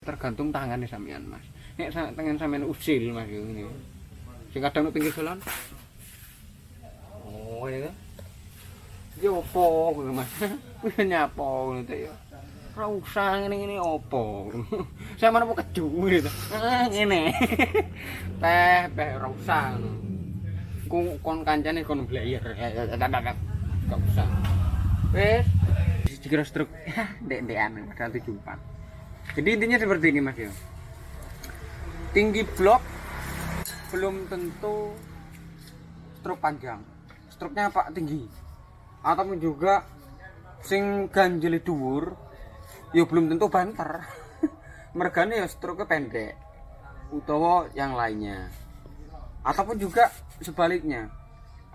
Tergantung tangannya sampean mas. Nek tangan sampean usil mas ini. Sing kadang nang pinggir jalan. Oh ya kan. Yo opo kuwi mas. Kuwi nyapo ngono to ya. Ora usah ngene-ngene opo. Saya mana mau keju gitu. Ngene. Teh ora usah ngono. Ku kon kancane kon blayer. Gak usah. Wes dikira struk. Dek-dekan padahal 74. Jadi intinya seperti ini mas ya. Tinggi blok belum tentu struk panjang. Struknya apa tinggi. Ataupun juga sing ganjeli dhuwur ya belum tentu banter. Mergane ya struknya pendek. Utawa yang lainnya. Ataupun juga sebaliknya.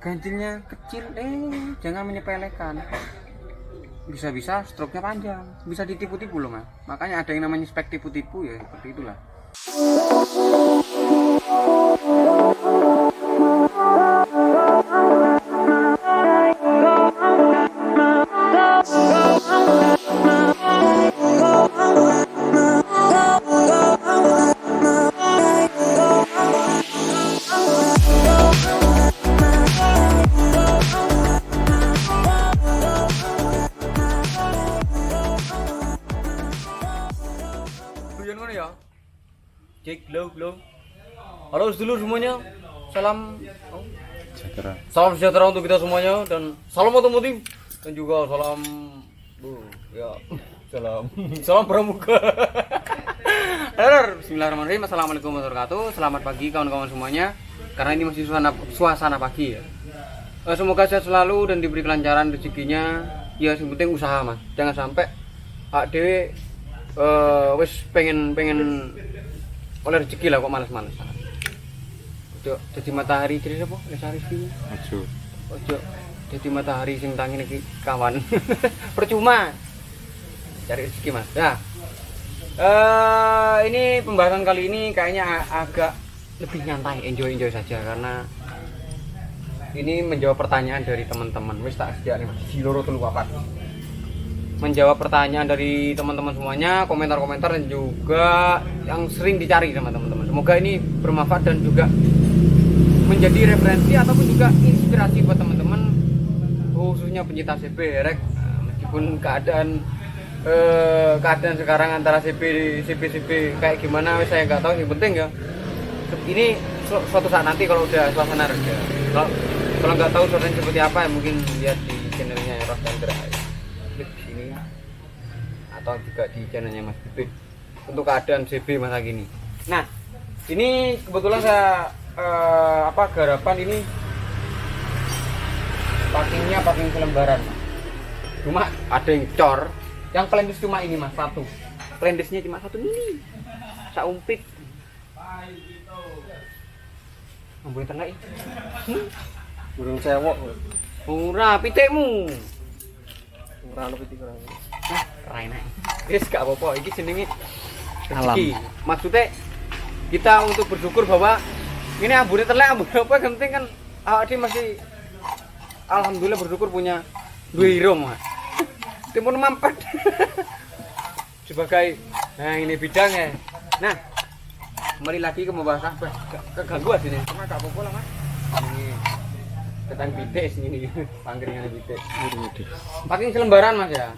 Ganjilnya kecil, jangan menyepelekan. Bisa-bisa struknya panjang, bisa ditipu-tipu loh mas. Makanya ada yang namanya spek tipu-tipu ya, seperti itulah. Ya. Cek lo. Halo sedulur semuanya. Salam Sejahtera. salam sejahtera untuk kita semuanya dan salam otomotif dan juga salam salam pramuka. Bismillahirrahmanirrahim. Assalamualaikum warahmatullahi wabarakatuh. Selamat pagi kawan-kawan semuanya. Karena ini masih suasana pagi ya. Semoga sehat selalu dan diberi kelancaran rezekinya. Ya yang penting usaha mas. Jangan sampai dewe wis pengen oleh rezeki lah kok males-males. Ojo dadi matahari jadi apa? Lesari iki. Ojo dadi matahari sing tangi iki kawan. Percuma. Cari rezeki mas. Nah. Ini pembahasan kali ini kayaknya agak lebih nyantai, enjoy saja karena ini menjawab pertanyaan dari teman-teman. Wis tak sediakne Mas. Siloro telu papat. Menjawab pertanyaan dari teman-teman semuanya, komentar-komentar dan juga yang sering dicari sama teman-teman. Semoga ini bermanfaat dan juga menjadi referensi ataupun juga inspirasi buat teman-teman khususnya pencinta CB rek. Meskipun keadaan sekarang antara CB kayak gimana saya nggak tahu, yang penting ya ini suatu saat nanti kalau udah suasana reda. Kalau nggak tahu suasana seperti apa ya mungkin lihat di channelnya Ros Chandra. Klik sini atau juga di channelnya Mas Bibit untuk keadaan CB masa gini. Nah ini kebetulan saya garapan ini packing selembaran mas. Cuma ada yang cor yang pelendis cuma ini mas, satu pelendisnya cuma satu ini saumpit ambil tengah ini burung cewek murah pitekmu murah lebih tiga orang. Nah, keren aja. Guys, gak apa-apa. Ini jenenge rezeki. Maksudnya kita untuk bersyukur bahwa ini ambune telek, ambune apa yang penting kan awak masih alhamdulillah bersyukur punya dua hero mah. Timun mampet. Sebagai ini bidangnya. Nah, kembali lagi ke pembahasan keganggu sini. Cuma gak apa-apa lah, Mas. Ini tentang bides ini pangkringan bides. Packing selembaran mas ya.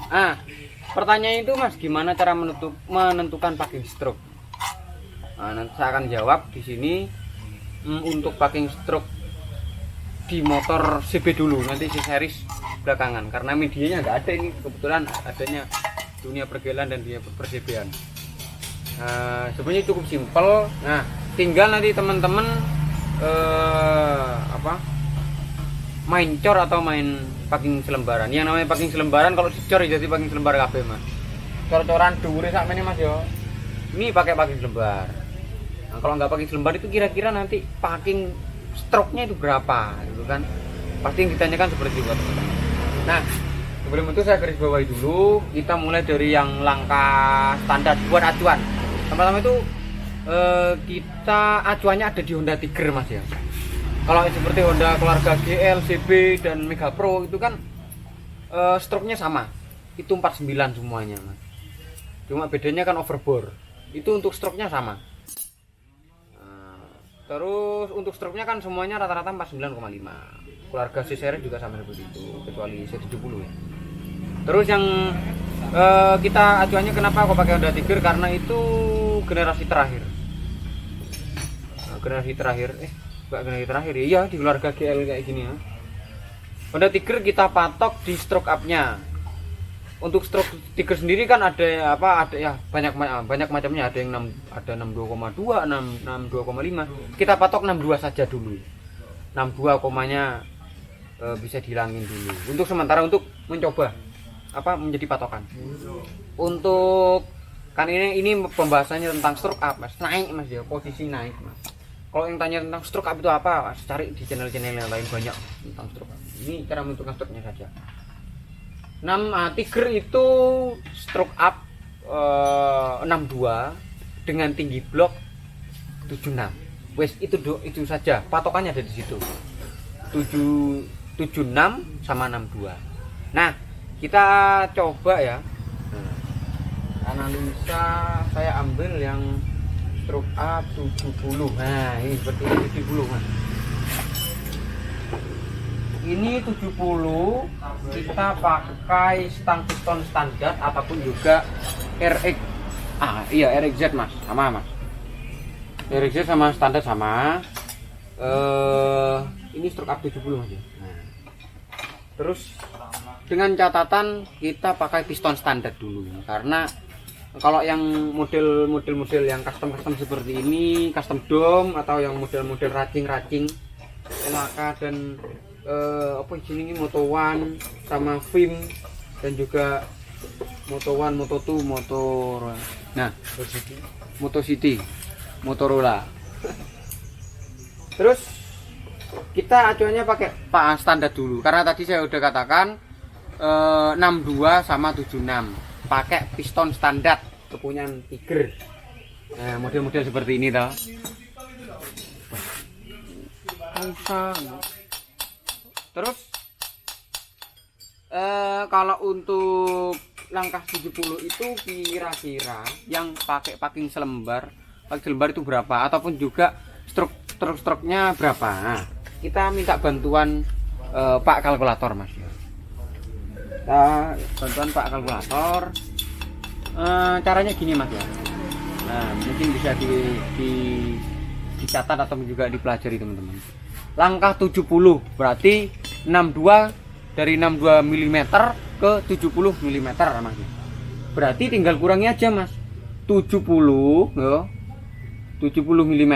Pertanyaan itu mas, gimana cara menentukan packing stroke? Nanti saya akan jawab di sini. Untuk packing stroke di motor CB dulu, nanti si series belakangan. Karena medianya nggak ada ini, kebetulan adanya dunia pergelan dan dunia persebian. Sebenarnya cukup simpel. Nah, tinggal nanti teman-teman main cor atau main packing selembaran. Yang namanya packing selembaran kalau dicor jadi packing selembar kabeh mas. Cor-coran dhuwure sakmene mas yo. Ini pakai packing selembar. Nah, kalau nggak packing selembar itu kira-kira nanti packing stroke-nya itu berapa gitu kan. Pasti yang ditanyakan seperti itu teman-teman. Nah, sebelum itu saya garis bawahi dulu, kita mulai dari yang langkah standar buat acuan. Teman-teman itu kita acuannya ada di Honda Tiger mas ya. Kalau seperti Honda keluarga GL, CB dan Mega Pro itu kan stroke-nya sama. Itu 49 semuanya, Mas. Cuma bedanya kan overbore. Itu untuk stroke-nya sama. Terus untuk stroke-nya kan semuanya rata-rata 49,5. Keluarga si seri juga sama seperti itu, kecuali C70 ya. Terus yang kita acuannya kenapa kok pakai Honda Tiger, karena itu generasi terakhir. Generasi terakhir, enggak generasi terakhir ya, iya di keluarga GL kayak gini ya. Honda Tiger kita patok di stroke up-nya. Untuk stroke Tiger sendiri kan ada apa, ada ya banyak macamnya, ada yang 62,2, 62,5. Kita patok 62 saja dulu. 62 komanya bisa dihilangin dulu. Untuk sementara, untuk mencoba apa menjadi patokan. Untuk kan ini pembahasannya tentang stroke up, Mas. Naik, Mas ya, posisi naik, Mas. Kalau yang tanya tentang stroke up itu apa, Mas, cari di channel-channel yang lain banyak tentang stroke up. Ini cara menentukan stroke-nya saja. 6 Tiger itu stroke up 62 dengan tinggi blok 76. Wes itu saja patokannya ada di situ. 76 sama 62. Nah, kita coba ya. Analisa saya ambil yang stroke up 70. Nah, ini seperti ini 70, Mas. Ini 70 kita pakai stang piston standar ataupun juga RX. Iya RXZ, Mas, sama, Mas. RXZ sama standar sama. Ini stroke up 70, Mas. Nah, terus dengan catatan kita pakai piston standar dulu, karena kalau yang model yang custom seperti ini, custom dome atau yang model racing Elaka dan apa ini Moto1 sama Vim dan juga Moto1, Moto2, motor. Nah, Moto City, Motorola. Terus kita acuannya pakai standar dulu, karena tadi saya udah katakan 62 sama 76 pakai piston standar kepunyaan Tiger. Nah, model-model seperti ini toh. Terus kalau untuk langkah 70 itu kira-kira yang pakai packing selembar itu berapa, ataupun juga stroke-nya berapa. Nah, kita minta bantuan Pak kalkulator, Mas. Bantuan Pak kalkulator. Caranya gini, Mas ya. Nah, mungkin bisa dicatat atau juga dipelajari teman-teman. Langkah 70 berarti 62 dari 62 mm ke 70 mm, Mas. Berarti tinggal kurangi aja, Mas. 70 ya. 70 mm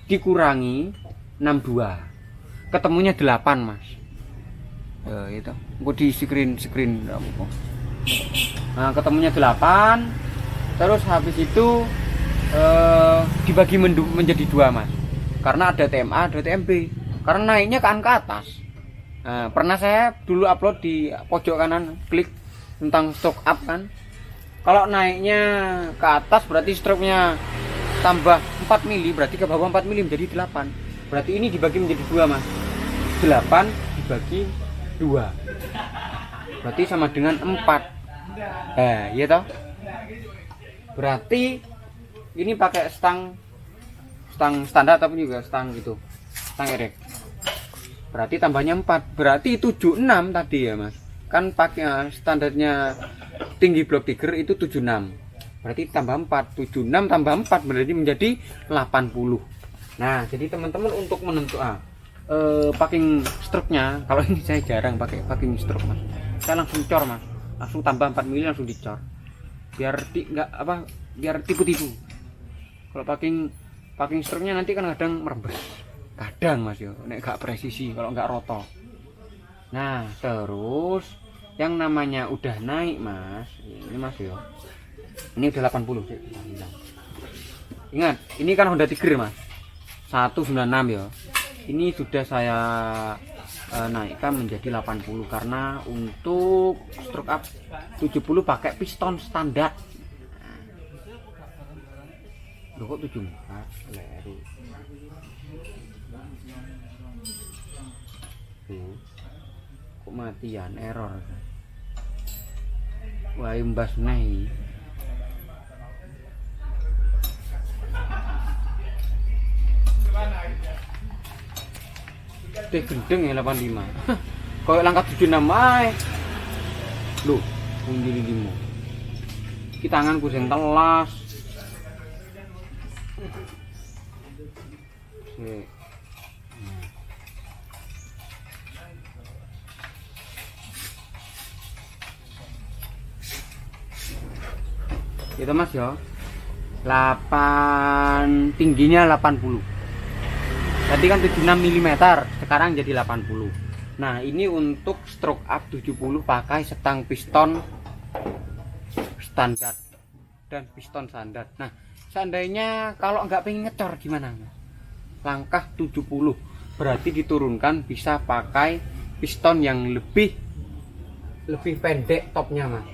dikurangi 62. Ketemunya 8, Mas. Itu. Gua di screen apa. Nah, ketemunya 8. Terus habis itu dibagi menjadi 2, Mas. Karena ada TMA, ada TMB. Karena naiknya kan ke atas. Nah, pernah saya dulu upload di pojok kanan, klik tentang stroke up kan. Kalau naiknya ke atas berarti stroke-nya tambah 4 mili, berarti ke bawah 4 mili menjadi 8. Berarti ini dibagi menjadi 2, Mas. 8 dibagi 2. Berarti sama dengan 4. Iya toh? Berarti ini pakai stang standar ataupun juga stang gitu. Stang erek. Berarti tambahnya 4. Berarti 76 tadi ya, Mas. Kan pakai standarnya tinggi blok Tiger itu 76. Berarti tambah 4. 76 tambah 4 berarti menjadi 80. Nah, jadi teman-teman untuk menentukan packing stroke-nya, kalau ini saya jarang pakai packing stroke, Mas. Saya langsung cor, Mas. Langsung tambah 4 mili langsung dicor. Biar biar tipu-tipu. Kalau packing stroke-nya nanti kan kadang merembes. Kadang, Mas yo, nek gak presisi, kalau nggak roto. Nah, terus yang namanya udah naik, Mas. Ini, Mas yo. Ini udah 80 sih. Ingat, ini kan Honda Tiger, Mas. 196 ya. Ini sudah saya naikkan menjadi 80 karena untuk stroke up 70 pakai piston standar. Loh, kok 74? Leru. Kok matian error. Wah, imbas naik. Teh gendeng ya 85. Kayak langkah 76 ae. Lho, pundi limo. Ki tanganku sing telas. Sik. Itu Mas ya. 8 tingginya 80. Tadi kan 76 mm, sekarang jadi 80. Nah, ini untuk stroke up 70 pakai setang piston standar dan piston standar. Nah, seandainya kalau nggak pengen ngecor gimana? Langkah 70 berarti diturunkan bisa pakai piston yang lebih pendek topnya, Mas.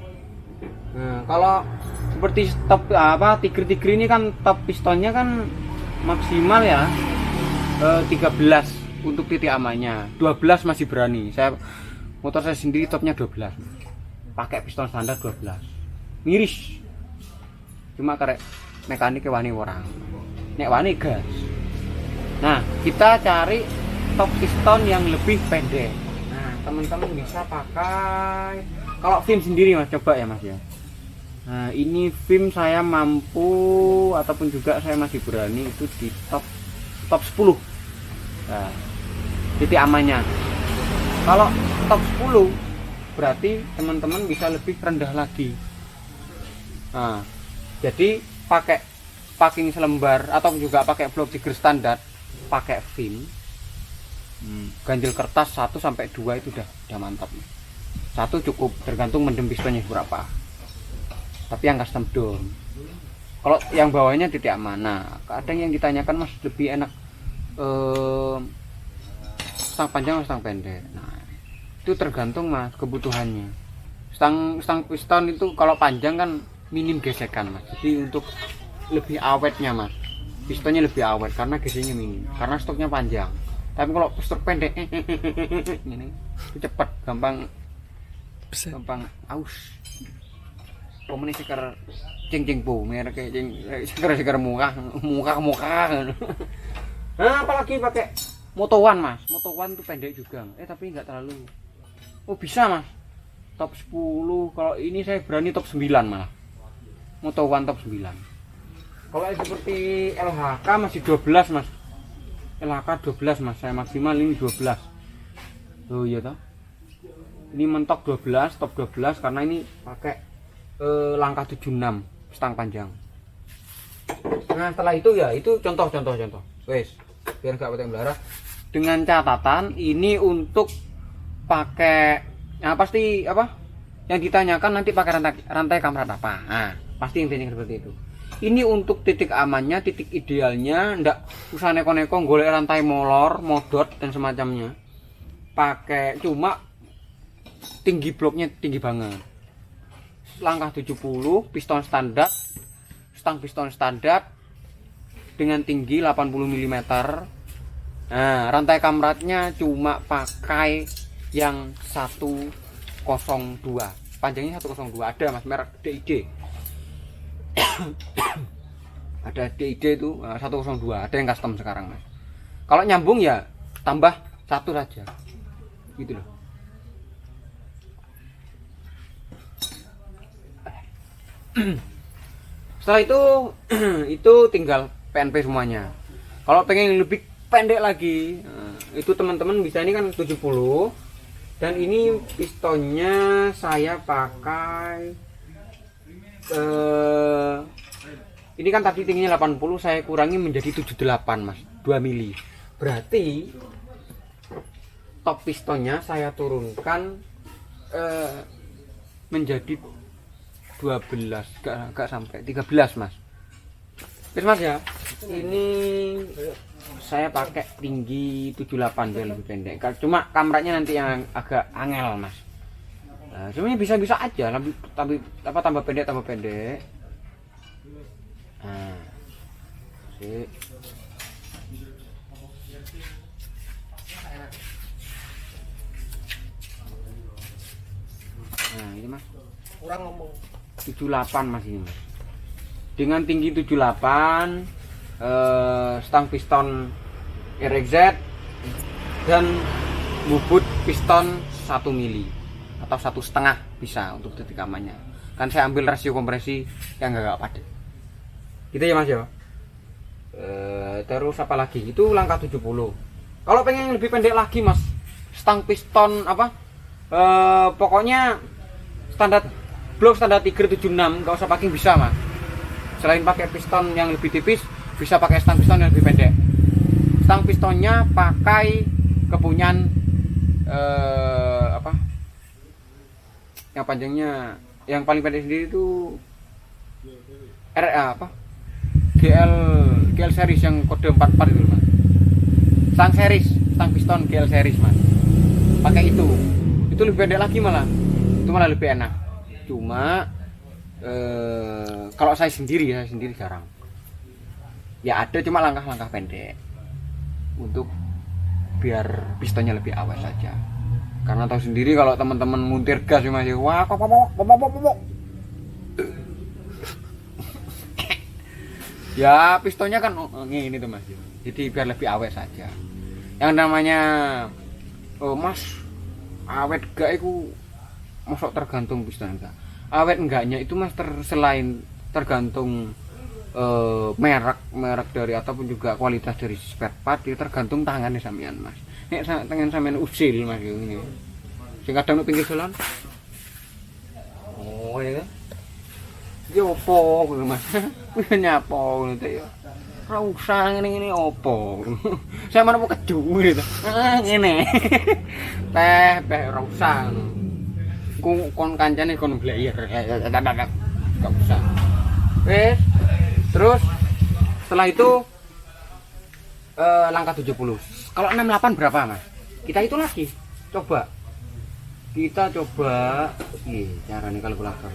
Nah, kalau seperti top Tiger ini kan top pistonnya kan maksimal ya 13 untuk titik amannya. 12 masih berani. Motor saya sendiri topnya 12. Pakai piston standar 12. Miris. Cuma karek mekaniknya wani orang. Nek wani gas. Nah, kita cari top piston yang lebih pendek. Nah, teman-teman bisa pakai kalau film sendiri Mas, coba ya Mas ya. Nah, ini film saya mampu ataupun juga saya masih berani itu di top 10. Nah, titik amannya. Kalau top 10 berarti teman-teman bisa lebih rendah lagi. Nah, jadi pakai packing selembar atau juga pakai blok Tiger standar, pakai film. Ganjil kertas 1 sampai 2 itu udah mantap. 1 cukup, tergantung mendem pistonnya berapa. Tapi yang custom dome. Kalau yang bawahnya titik amanah. Kadang yang ditanyakan Mas lebih enak stang panjang atau stang pendek. Nah, itu tergantung Mas kebutuhannya. Stang piston itu kalau panjang kan minim gesekan Mas. Jadi untuk lebih awetnya Mas, pistonnya lebih awet karena geseknya minim. Karena stoknya panjang. Tapi kalau stok pendek ini cepat, gampang aus. Komune seker cing po, merek cing seker muka. Nah, apalagi pakai Moto1 Mas. Moto1 itu pendek juga. Tapi enggak terlalu. Oh, bisa Mas. Top 10. Kalau ini saya berani top 9 malah. Moto1 top 9. Kalau seperti LHK masih 12 Mas. LHK 12 Mas. Saya maksimal ini 12. Oh iya toh. Ini mentok 12, top 12 karena ini pakai langkah 76 stang panjang. Nah, setelah itu ya itu contoh. Wes, biar nggak pakai belara. Dengan catatan ini untuk pakai pasti yang ditanyakan nanti pakai rantai kamrat apa. Nah, pasti intinya seperti itu. Ini untuk titik amannya, titik idealnya, ndak usah neko-neko golek rantai molor, modot dan semacamnya. Pakai cuma tinggi bloknya tinggi banget. Langkah 70, piston standar, stang piston standar dengan tinggi 80 mm. Nah, rantai kamratnya cuma pakai yang 102, panjangnya 102. Ada Mas, merek DID. Ada DID itu 102, ada yang custom sekarang Mas. Kalau nyambung ya tambah 1 saja, gitu loh. Setelah itu tinggal PNP semuanya. Kalau pengen lebih pendek lagi, itu teman-teman bisa, ini kan 70 dan ini pistonnya saya pakai ini kan tadi tingginya 80, saya kurangi menjadi 78 Mas, 2 mili. Berarti top pistonnya saya turunkan menjadi 12, gak sampai 13 Mas. Terus Mas ya, ini saya pakai tinggi 78 biar lebih pendek. Cuma kamratnya nanti yang agak angel Mas. Nah, sebenarnya bisa-bisa aja, tapi tambah pendek. Nah, sip. Nah, ini Mas. Kurang ngomong. 78 Mas ini Mas. Dengan tinggi 78, stang piston RXZ dan bubut piston 1 mili atau 1,5 bisa untuk titik amannya. Kan saya ambil rasio kompresi yang agak padat gitu ya mas ya. Terus apa lagi, itu langkah 70. Kalau pengen yang lebih pendek lagi mas, stang piston apa, pokoknya standar blok standar Tiger 76, nggak usah packing bisa mas. Selain pakai piston yang lebih tipis, bisa pakai stang piston yang lebih pendek. Stang pistonnya pakai kepunyaan apa, yang panjangnya yang paling pendek sendiri itu RA apa, GL series yang kode 44 itu mas. Stang series, stang piston GL series mas, pakai itu lebih pendek lagi malah, itu malah lebih enak. Cuma kalau saya sendiri jarang ya, ada cuma langkah-langkah pendek untuk biar pistonnya lebih awet saja. Karena tahu sendiri kalau teman-teman muntir gas ya mas, wah kok ya pistonnya kan ini tuh mas, jadi biar lebih awet saja. Yang namanya mas awet gak itu masuk tergantung piston enggak. Awet enggaknya itu mas selain tergantung merek dari ataupun juga kualitas dari spare part, itu tergantung tangannya sampean mas. Nek tangan sampean usil mas ini. Sing kadang nang pinggir jalan. Oh ya kan. Yo opo mas. Wis nyapo ngono ya. Ora usah ngene opo. Saya mana mau keju gitu. Ngene. Teh ora usah. Kon kancane kon blayer. Enggak usah. Wes. Terus setelah itu langkah 70. Kalau 68 berapa mas? Kita hitung lagi. Kita coba cara nih kalkulator.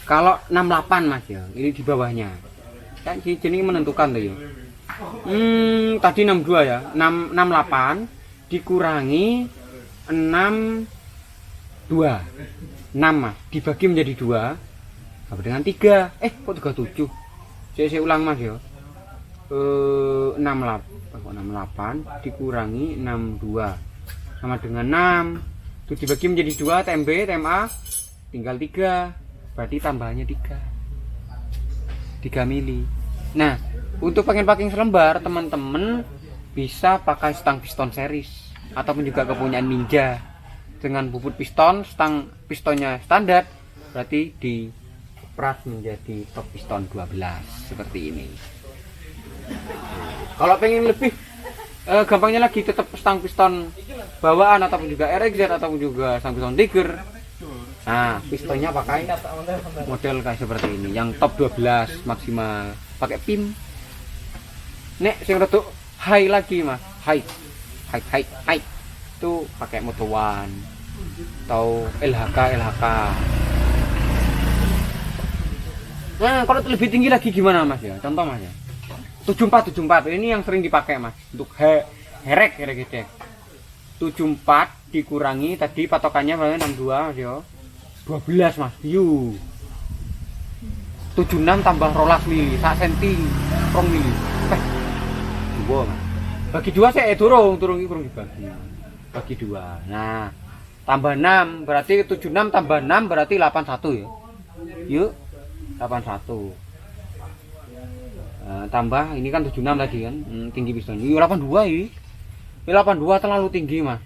Kalau 68 mas ya, ini di bawahnya. Kan jenis menentukan tuh ya. Tadi 62 ya. 68 dikurangi 6 mas, dibagi menjadi 2 sama dengan 3. Kok 37? Saya ulang mas ya. 68 dikurangi 62 sama dengan 6. Itu dibagi menjadi 2, TMB, TMA tinggal 3. Berarti tambahannya 3 mili. Nah, untuk packing selembar teman-teman bisa pakai stang piston series ataupun juga kepunyaan Ninja dengan bubut piston, stang pistonnya standar, berarti diperas menjadi top piston 12 seperti ini. Kalau pengen lebih gampangnya lagi, tetap stang piston bawaan ataupun juga RXZ ataupun juga stang piston Tiger. Nah, pistonnya pakai model kayak seperti ini, yang top 12 maksimal, pakai pin. Nek sing rodok high lagi mas, high itu pakai Moto One atau LHK. Nah, kalau lebih tinggi lagi gimana mas ya? Contoh mas ya, 74 ini yang sering dipakai mas untuk herek gede. 74 dikurangi tadi patokannya berarti 62 mas ya, 12 mas. 76 tambah rolas mili, 1 senti rong mili. Dua mas. Bagi 2 saya turun dibagi. Bagi 2. Nah, tambah 6 berarti 76 tambah 6 berarti 81 ya. Yuk, 81. Tambah ini kan 76 tadi kan, tinggi piston. 82 ini. 82 terlalu tinggi mas.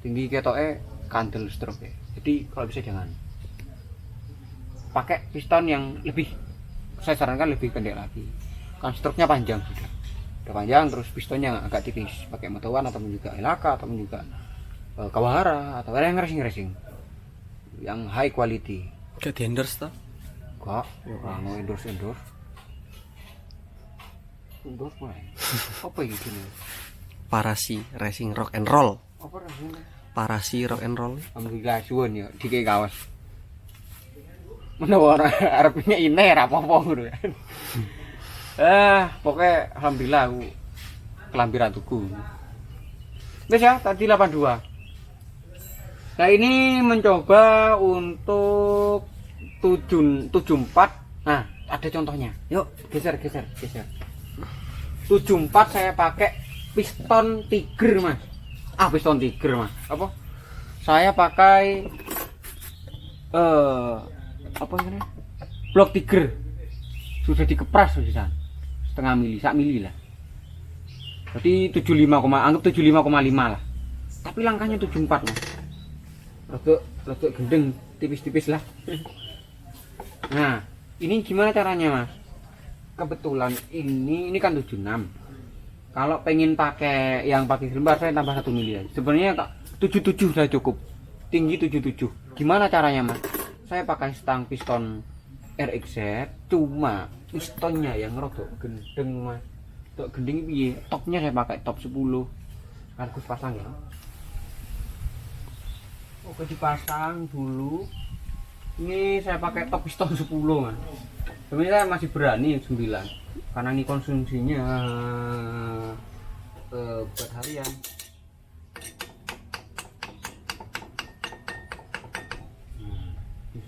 Tinggi ketoknya kandel stroke ya. Jadi kalau bisa jangan. Pakai piston yang lebih, saya sarankan lebih pendek lagi. Kan stroke-nya panjang sudah panjang, terus pistonnya agak tipis. Pakai Moto One ataupun juga LHK ataupun juga Kawahara atau yang racing yang high quality. Gak di endorse toh? Kok mau endorse mana? Apa ini gini? Parasi Racing Rock and Roll. Apa rasanya? Parasi Rock and Roll. Alhamdulillah suwun ya dikei kaos. Menawa arepnya ini ra apa-apa ngono kan. Pokoknya alhamdulillah aku kelambi ratuku. Wes ya, tadi 82. Nah, ini mencoba untuk 74. Nah, ada contohnya. Yuk, geser. 74 saya pakai piston Tiger mas. Piston Tiger mas. Apa? Saya pakai apa ini? Blok Tiger. Sudah dikepras sudah. Setengah mili, sak mili lah. Jadi 75, anggap 75,5 lah. Tapi langkahnya 74 mas. Rodok gendeng, tipis-tipis lah. Nah, ini gimana caranya mas? Kebetulan ini kan 76. Kalau pengen pakai yang pakai lembar saya tambah 1 mili aja. Sebenarnya 77 sudah cukup. Tinggi 77. Gimana caranya mas? Saya pakai stang piston RXZ, cuma pistonnya yang rodok gendeng mas. Rodok gendeng piye? Topnya saya pakai top 10. Harus pasang ya. Oke, dipasang dulu. Ini saya pakai top piston 10 mas. Sebenarnya saya masih berani 9 karena ini konsumsinya buat harian.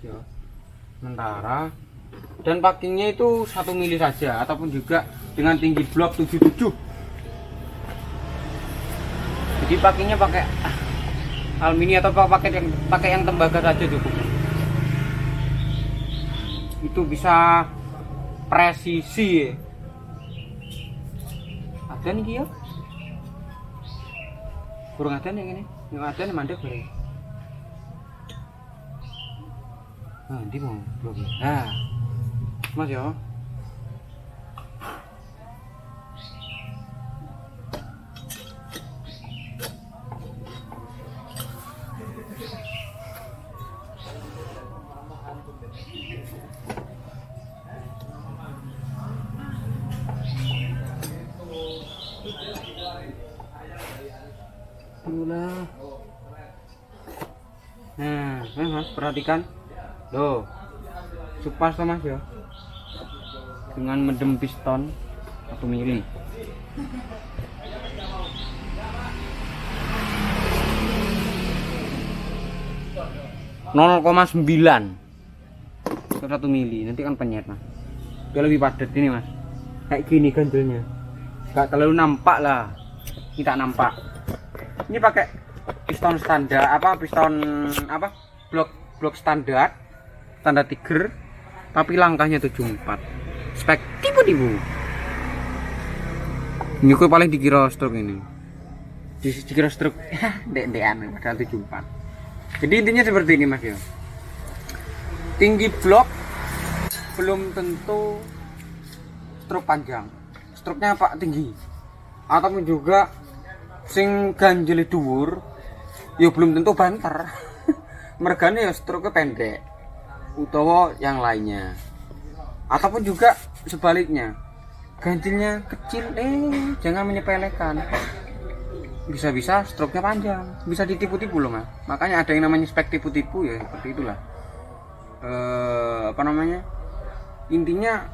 Ya. Sementara dan packingnya itu 1 mili saja ataupun juga dengan tinggi blok 77. Jadi packingnya pakai alumini atau pakai yang tembaga saja cukup. Itu bisa presisi. Ada nih ya? Kurang ada nih ini. Yang ada nih mandek bareng. Nah, di mau blok. Nah, mas ya. Nah, mas perhatikan, loh, supas mas ya, dengan mendem piston 1 mili. (0,9) ke 1 mili, nanti kan penyet mas. Dia lebih padat ini mas, kayak gini ganjelnya, nggak terlalu nampak lah, kita nampak. Ini pakai piston standar blok standar Tiger, tapi langkahnya 74. Spek tipe ini aku paling dikira stroke ini, dikira stroke dek-dekan padahal 74. Jadi intinya seperti ini mas ya, tinggi blok belum tentu stroke panjang, stroke-nya apa tinggi, ataupun juga sing ganjeli dhuwur ya belum tentu banter. Mergane ya stroke pendek utawa yang lainnya, ataupun juga sebaliknya ganjilnya kecil. Jangan menyepelekan, bisa-bisa stroke-nya panjang, bisa ditipu-tipu loh mas. Makanya ada yang namanya spek tipu-tipu ya, seperti itulah. Intinya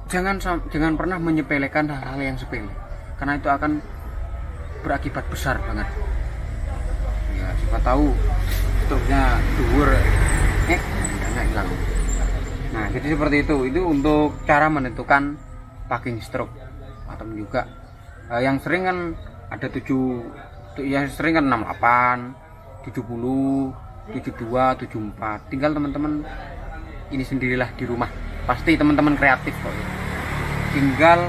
jangan pernah menyepelekan hal-hal yang sepele, karena itu akan berakibat besar banget ya. Siapa tahu stroke-nya dhuwur enggak hilang. Nah jadi seperti itu untuk cara menentukan packing stroke. Atau juga yang sering kan ada 7, yang sering kan 68, 70, 72, 74. Tinggal teman-teman ini sendirilah di rumah, pasti teman-teman kreatif kok ya. Tinggal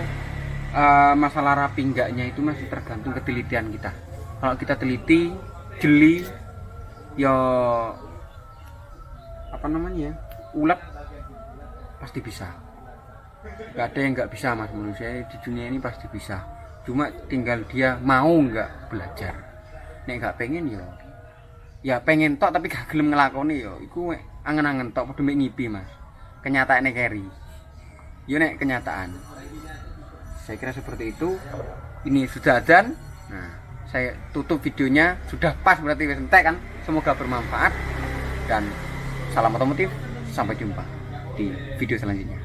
masalah rapi enggaknya itu masih tergantung ketelitian kita. Kalau kita teliti, jeli, ya ulet, pasti bisa. Gak ada yang nggak bisa mas, menurut saya di dunia ini pasti bisa. Cuma tinggal dia mau nggak belajar. Nek nggak pengen ya pengen tok tapi gak gelem ngelakoni ya. Iku angen-angen tok padha mek ngipi mas. Kenyataannya keri. Yo nek kenyataan. Saya kira seperti itu. Ini sudah adzan. Nah, saya tutup videonya sudah pas berarti entek kan. Semoga bermanfaat dan salam otomotif. Sampai jumpa di video selanjutnya.